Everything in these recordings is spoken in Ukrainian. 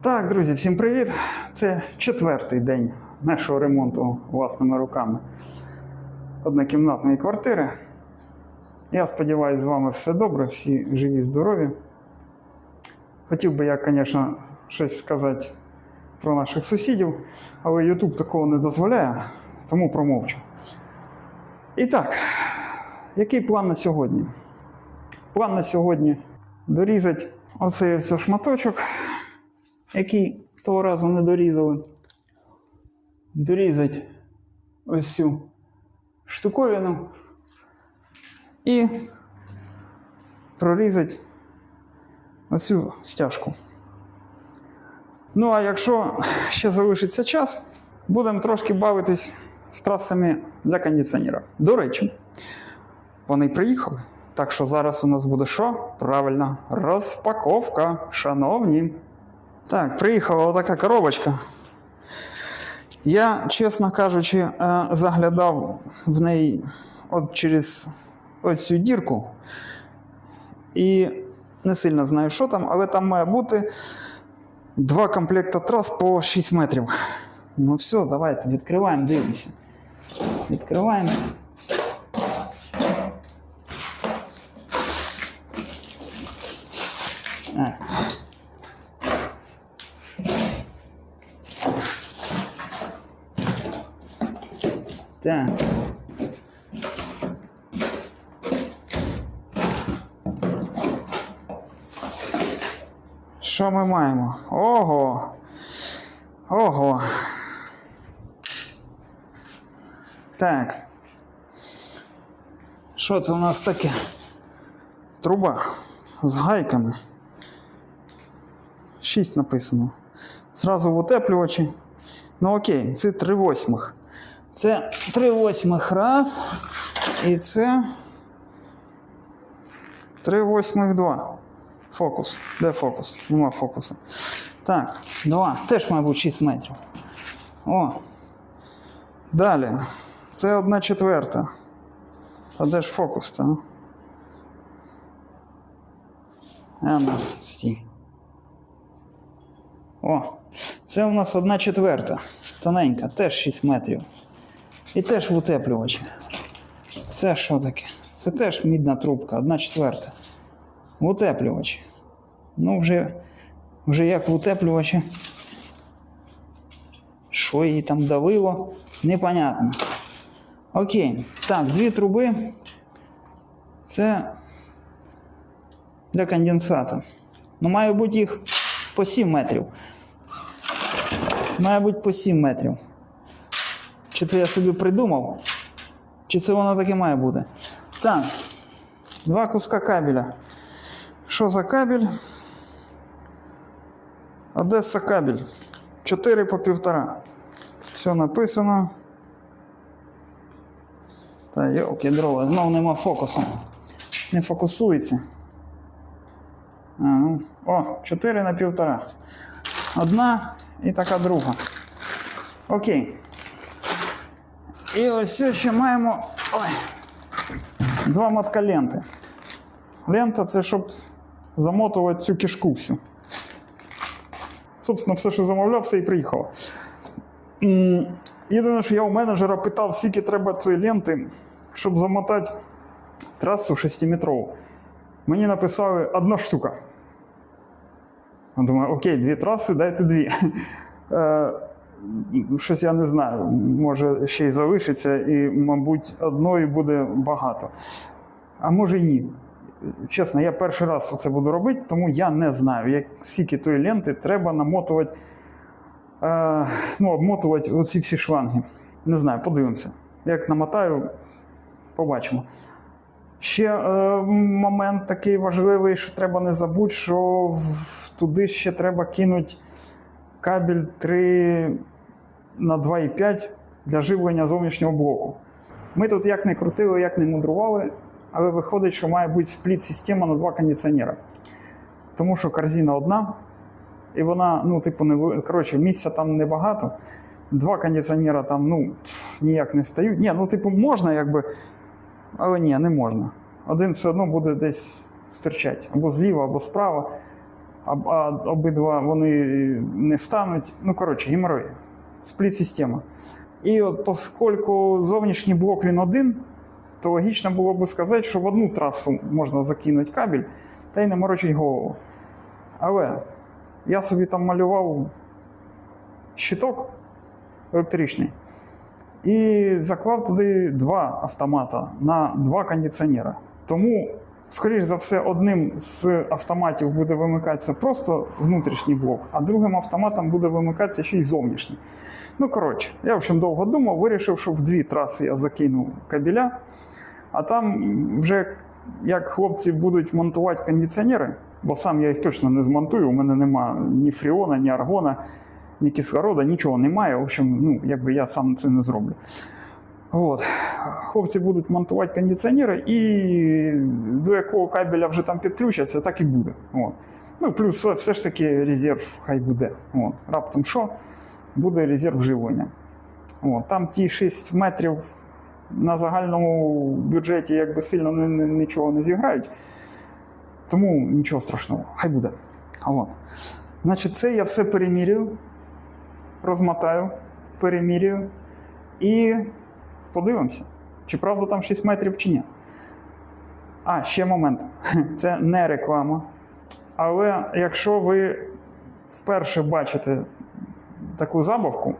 Так, друзі, всім привіт! Це 4-й день нашого ремонту власними руками однокімнатної квартири. Я сподіваюся, з вами все добре, всі живі, здорові. Хотів би я, звісно, щось сказати про наших сусідів, але YouTube такого не дозволяє, тому промовчу. І так, який план на сьогодні? План на сьогодні дорізати оцей ось шматочок, який того разу не дорізали. Дорізати ось цю штуковину і прорізати оцю стяжку. Ну а якщо ще залишиться час, будемо трошки бавитись з трасами для кондиціонера. До речі, вони приїхали. Так що зараз у нас буде що? Правильно, розпаковка, шановні. Так, приїхала отака коробочка. Я, чесно кажучи, заглядав в неї от через ось цю дірку. І не сильно знаю, що там, але там має бути 2 комплекти трас по 6 метрів. Ну все, давайте відкриваємо, дивимося. Відкриваємо. Так. Що ми маємо? Ого! Ого! Так. Що це у нас таке? Труба з гайками. 6 написано. Зразу в утеплювачі. Ну окей, це 3/8. Це 3/8 раз. І це 3/8 2. Фокус. Де фокус? Нема фокусу. Так, 2. Теж, мабуть, 6 метрів. О. Далі. Це 1/4. А де ж фокус-то? Ну, стій. О. Це у нас 1/4. Тоненька. Теж 6 метрів. І теж в утеплювачі. Це що таке? Це теж мідна трубка, 1/4. В утеплювачі. Ну, вже як в утеплювачі. Що її там давило? Непонятно. Окей. Так, 2 труби. Це для конденсата. Ну, має бути їх по 7 метрів. Має бути по 7 метрів. Чи це я собі придумав? Чи це воно таке має бути? Так. 2 куска кабеля. Що за кабель? Одеса кабель. 4 по 1,5. Все написано. Та йолки дрова, знову нема фокусу. Не фокусується. О, 4 на 1,5. Одна і така друга. Окей. І ось ще маємо 2 мотка ленти. Лента це щоб замотувати цю кишку всю. Собственно, все, що замовляв, все і приїхало. Єдине, що я у менеджера питав, скільки треба цієї ленти, щоб замотати трасу 6-метрову. Мені написали 1 штука. Я думаю, окей, 2 траси, дайте 2. Щось я не знаю, може ще й залишиться, і, мабуть, одної буде багато. А може й ні. Чесно, я перший раз це буду робити, тому я не знаю, скільки тої ленти треба намотувати, обмотувати оці всі шланги. Не знаю, подивимося. Як намотаю, побачимо. Ще момент такий важливий, що треба не забути, що туди ще треба кинути кабель 3 на 2,5 для живлення зовнішнього блоку. Ми тут як не крутили, як не мудрували, але виходить, що має бути спліт-система на 2 кондиціонера. Тому що корзина одна, і вона, місця там небагато. 2 кондиціонера там, ніяк не стають. Можна, але ні, не можна. Один все одно буде десь стирчать. Або зліва, або справа. а обидва вони не стануть. Ну, коротше, геморрой. Спліт-система. І от, оскільки зовнішній блок він один, то логічно було б сказати, що в одну трасу можна закинути кабель та й не морочить голову. Але я собі там малював щиток електричний і заклав туди 2 автомата на 2 кондиціонера. Тому, скоріш за все, одним з автоматів буде вимикатися просто внутрішній блок, а другим автоматом буде вимикатися ще й зовнішній. Ну, коротше, я, в общем, довго думав, вирішив, що в 2 траси я закину кабеля, а там вже, як хлопці будуть монтувати кондиціонери, бо сам я їх точно не змонтую, у мене нема ні фреона, ні аргона, ні кислорода, нічого немає, в общем, ну, якби я сам це не зроблю. От. Хлопці будуть монтувати кондиціонери, і до якого кабеля вже там підключаться, так і буде. От. Ну, плюс все ж таки резерв хай буде. От. Раптом що? Буде резерв живлення. От. Там ті 6 метрів на загальному бюджеті якби сильно нічого не зіграють, тому нічого страшного, хай буде. От. Значить, це я все перемірюю, розмотаю, перемірюю і подивимося, чи правда там 6 метрів, чи ні. А, ще момент. Це не реклама. Але якщо ви вперше бачите таку забавку,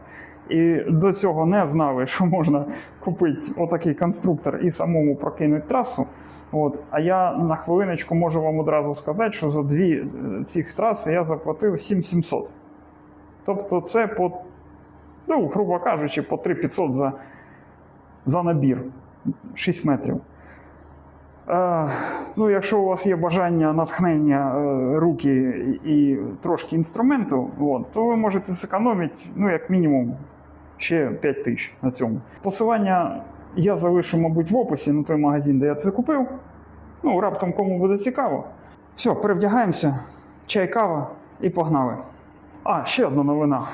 і до цього не знали, що можна купити отакий конструктор і самому прокинути трасу, от, а я на хвилиночку можу вам одразу сказати, що за 2 цих траси я заплатив 7700. Тобто це по, ну, грубо кажучи, по 3500 за набір 6 метрів. Ну, якщо у вас є бажання, натхнення, руки і трошки інструменту, от, то ви можете зекономити, ну, як мінімум, ще 5000 на цьому. Посилання я залишу, мабуть, в описі на той магазин, де я це купив. Ну, раптом кому буде цікаво. Все, перевдягаємося, чай, кава і погнали. А, ще одна новина.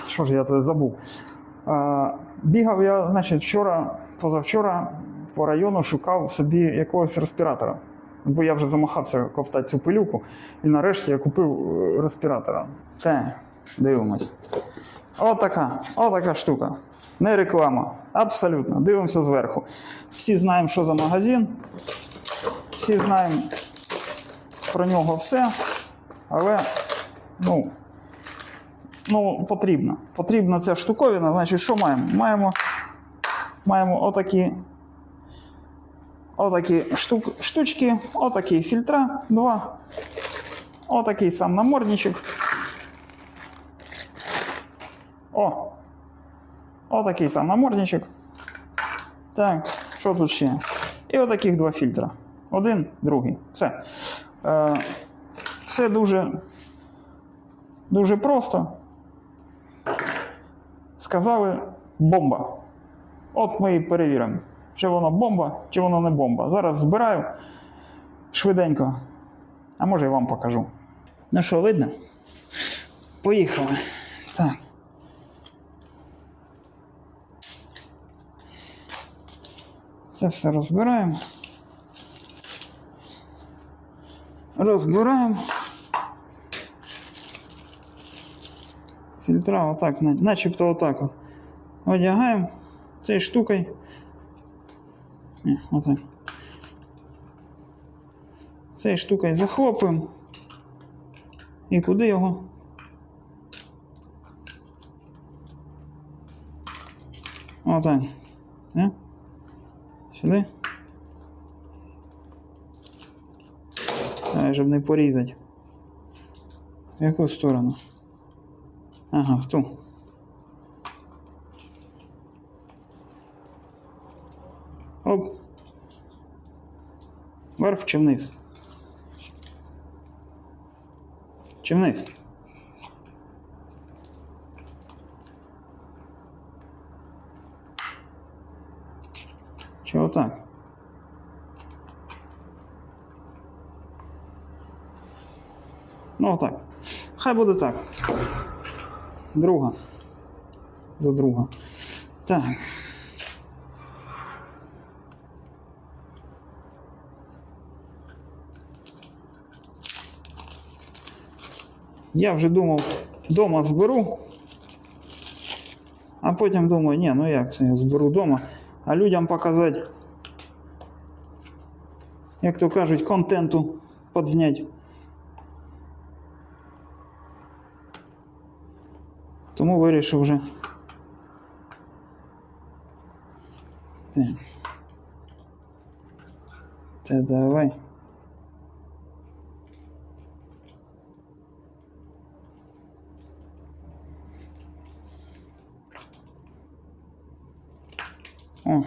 Що ж я це забув? Бігав я, значить, позавчора по району шукав собі якогось респіратора. Бо я вже замахався ковтати цю пилюку. І нарешті я купив респіратора. Так, дивимось. Отака штука. Не реклама. Абсолютно. Дивимося зверху. Всі знаємо, що за магазин. Всі знаємо про нього все. Але, ну, потрібно. Потрібна ця штуковина. Значить, що маємо? Маємо отакі штучки, отакі фільтра, 2. Отакий сам намордничок. Отакий сам намордничок. Так, що тут ще? І отаких 2 фільтра. 1, другий. Все. Все дуже просто. Сказали бомба. От ми і перевіримо, чи воно бомба, чи воно не бомба. Зараз збираю швиденько, а може і вам покажу. Ну що, видно? Поїхали. Так. Це все розбираємо. Фільтра отак, начебто отак от. Одягаємо цією штукою. Ні, отак. Цією штукою захлопуємо. І куди його? Отак. Сюди. Щоб не порізати. В яку сторону? Ага, в ту. Оп. Вверх чи вниз? Чи вниз? Чи отак? Ну отак. Хай буде так. Друга. За друга. Так. Я вже думав, вдома зберу. А потім думаю, ні, ну як це я зберу вдома, а людям показати, як то кажуть, контенту підзняти. Тому вирішив вже. Це давай. О.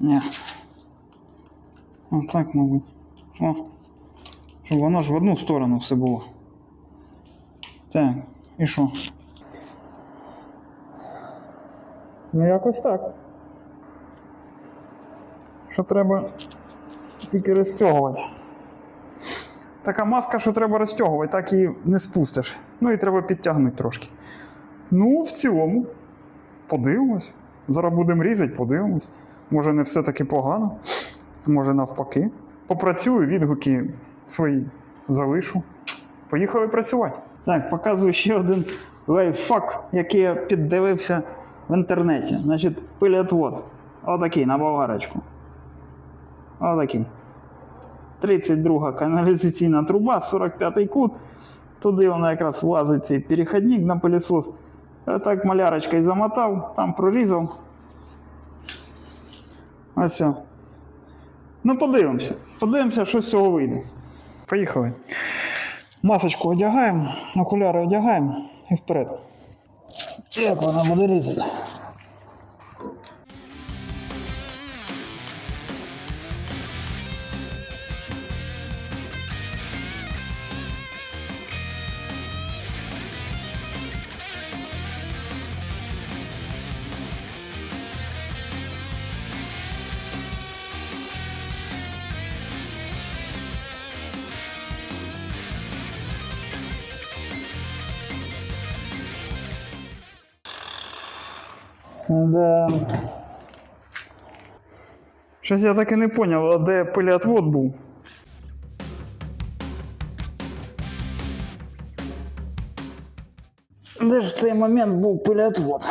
Ні. О, так, мабуть. О. Щоб воно ж в одну сторону все було. Так, і що? Ну, якось так. Що треба тільки розтягувати. Така маска, що треба розтягувати, так і не спустиш. Ну і треба підтягнути трошки. Ну, в цілому, подивимось. Зараз будемо різати, подивимось. Може не все таки погано, може навпаки. Попрацюю, відгуки свої залишу. Поїхали працювати. Так, показую ще один лайфхак, який я піддивився в інтернеті. Значить, пилеотвод. Отакий, на болгарочку. Отакий. 32 каналізаційна труба, 45-й кут. Туди воно якраз влазить цей перехідник на пилісос. Так малярочкою замотав, там прорізав. Ось все. Ну, подивимося. Подивимося, що з цього вийде. Поїхали. Масочку одягаємо, окуляри одягаємо і вперед. Як вона буде різати? Да. Щось я так і не зрозумів, де пилеотвод був. Де ж в цей момент був пилеотвод?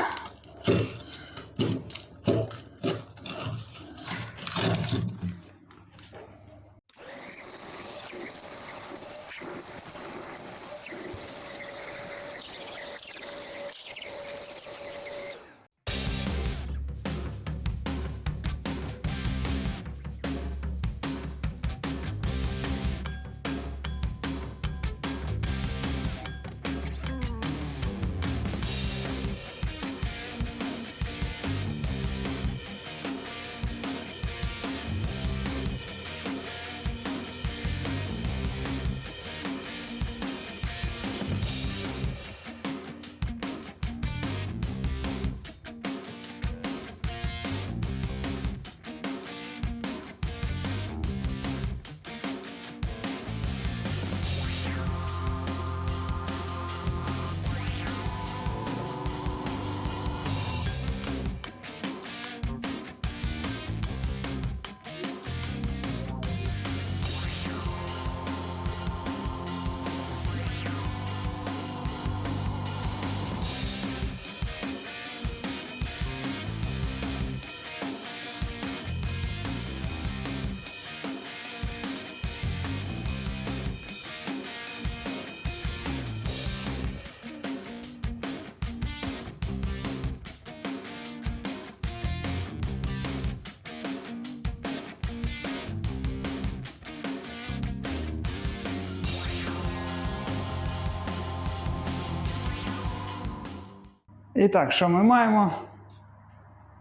І так, що ми маємо?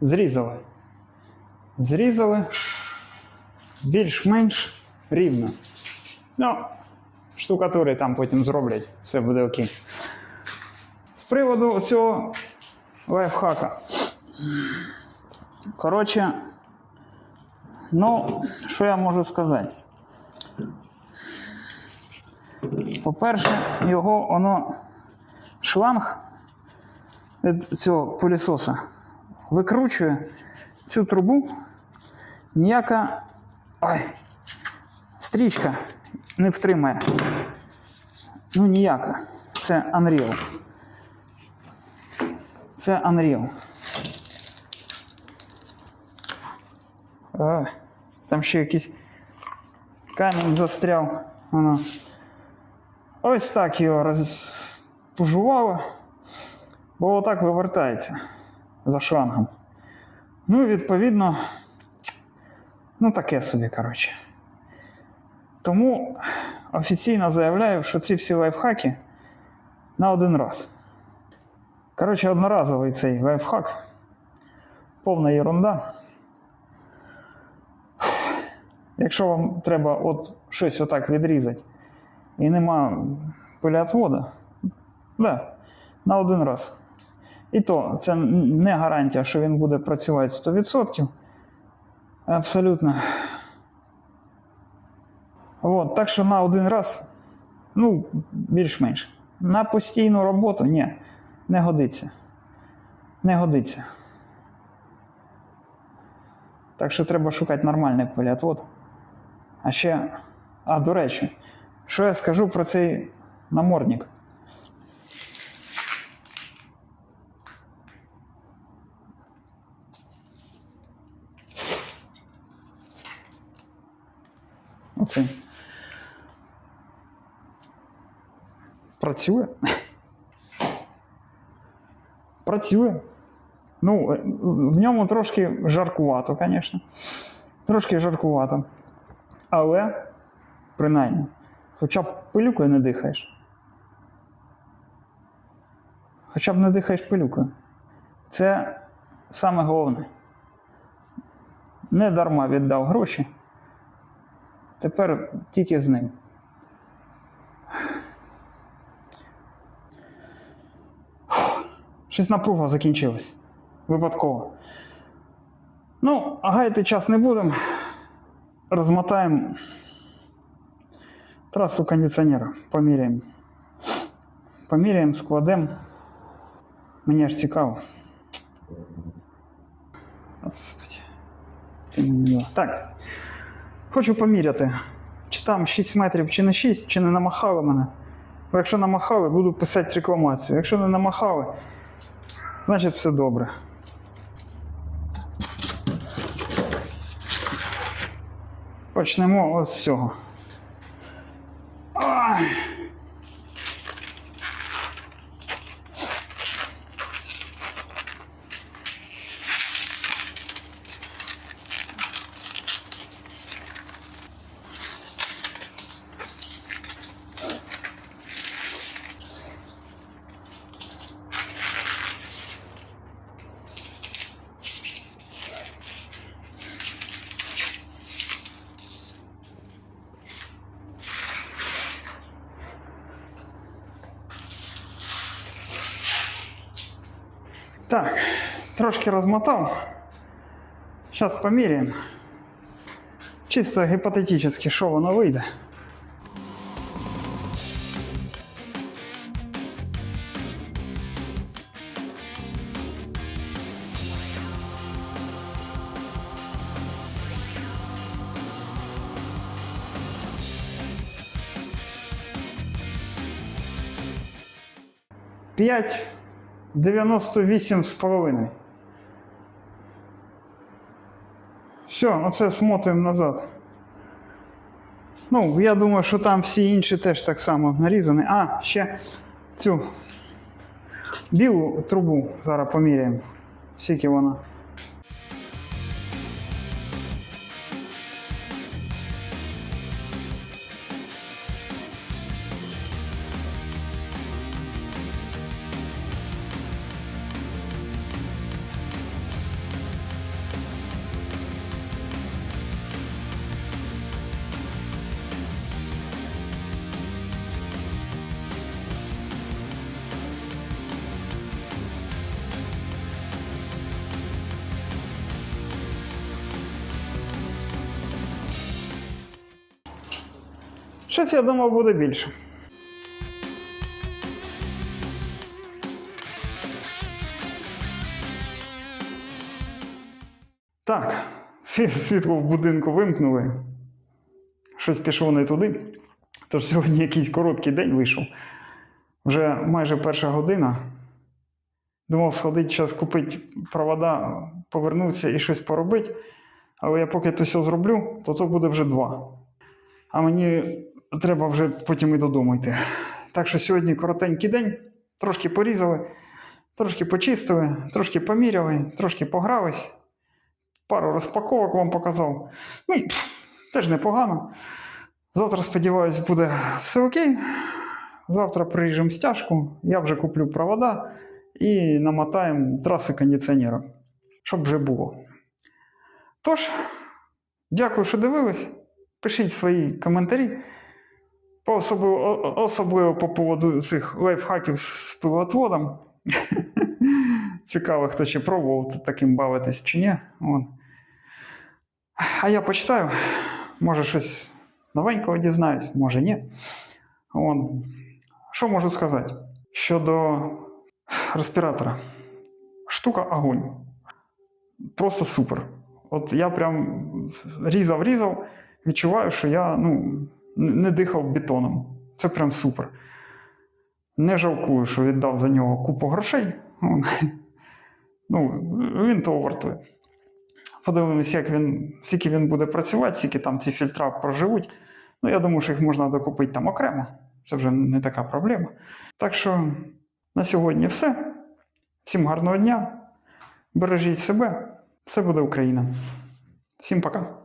Зрізали. Зрізали більш-менш рівно. Ну, штукатури там потім зроблять, все буде окей. З приводу цього лайфхака. Коротше, ну, що я можу сказати? По-перше, воно шланг від цього пилісоса викручує цю трубу, ніяка стрічка не втримає. Ну, ніяка. Це Unreal. Це Unreal. Там ще якийсь камінь застряв. Воно. Ось так його розпужувало, бо отак вивертається за шлангом. Ну, відповідно, ну таке собі, коротше. Тому офіційно заявляю, що ці всі лайфхаки на один раз. Коротше, одноразовий цей лайфхак. Повна єрунда. Якщо вам треба от щось отак відрізати і нема пилеотвода, да, на один раз. І то це не гарантія, що він буде працювати 100%. Абсолютно. От, так що на один раз, ну, більш-менш. На постійну роботу, ні, не годиться. Не годиться. Так що треба шукати нормальний пилеотвод. А ще, до речі, що я скажу про цей намордник? Оцей. Працює. Працює. Ну, в ньому трошки жаркувато, звісно. Трошки жаркувато. Але, принаймні, хоча б пилюкою не дихаєш. Хоча б не дихаєш пилюкою. Це саме головне. Не дарма віддав гроші. Тепер тільки з ним. Щось напруга закінчилась. Випадково. Ну, а гаяти час не будемо. Розмотаємо трасу кондиціонера. Поміряємо. Поміряємо, складемо. Мені аж цікаво. Господи. Так. Хочу поміряти. Чи там 6 метрів, чи не 6, чи не намахали мене. Бо якщо намахали, буду писати рекламацію. Якщо не намахали, значить все добре. Почнемо ось з цього. Ой. Так, трошки розмотав. Зараз поміряємо. Чисто гіпотетично, що воно вийде. П'ять 98,5. Все, оце смотуємо назад. Ну, я думаю, що там всі інші теж так само нарізані. А, ще цю білу трубу зараз поміряємо. Скільки вона. Щось, я думав, буде більше. Так, світло в будинку вимкнули. Щось пішло не туди. Тож сьогодні якийсь короткий день вийшов. Вже майже 1 година. Думав сходити, час купити провода, повернутися і щось поробити. Але я поки то все зроблю, то буде вже 2. А мені треба вже потім і додому йти. Так що сьогодні коротенький день. Трошки порізали, трошки почистили, трошки поміряли, трошки погрались. Пару розпаковок вам показав. Ну, теж непогано. Завтра, сподіваюсь, буде все окей. Завтра приїжджемо стяжку, я вже куплю провода і намотаємо траси кондиціонера, щоб вже було. Тож, дякую, що дивились. Пишіть свої коментарі. Особливо по поводу цих лайфхаків з пилоотводом. Цікаво, хто ще пробував таким бавитись чи ні. А я почитаю. Може щось новенького дізнаюсь, може ні. Що можу сказати? Щодо респіратора. Штука огонь. Просто супер. От я прям різав, відчуваю, що я не дихав бетоном. Це прям супер. Не жалкую, що віддав за нього купу грошей. Він того вартує. Подивимось, скільки він буде працювати, скільки там ці фільтра проживуть. Я думаю, що їх можна докупити там окремо. Це вже не така проблема. Так що на сьогодні все. Всім гарного дня. Бережіть себе. Все буде Україна. Всім пока.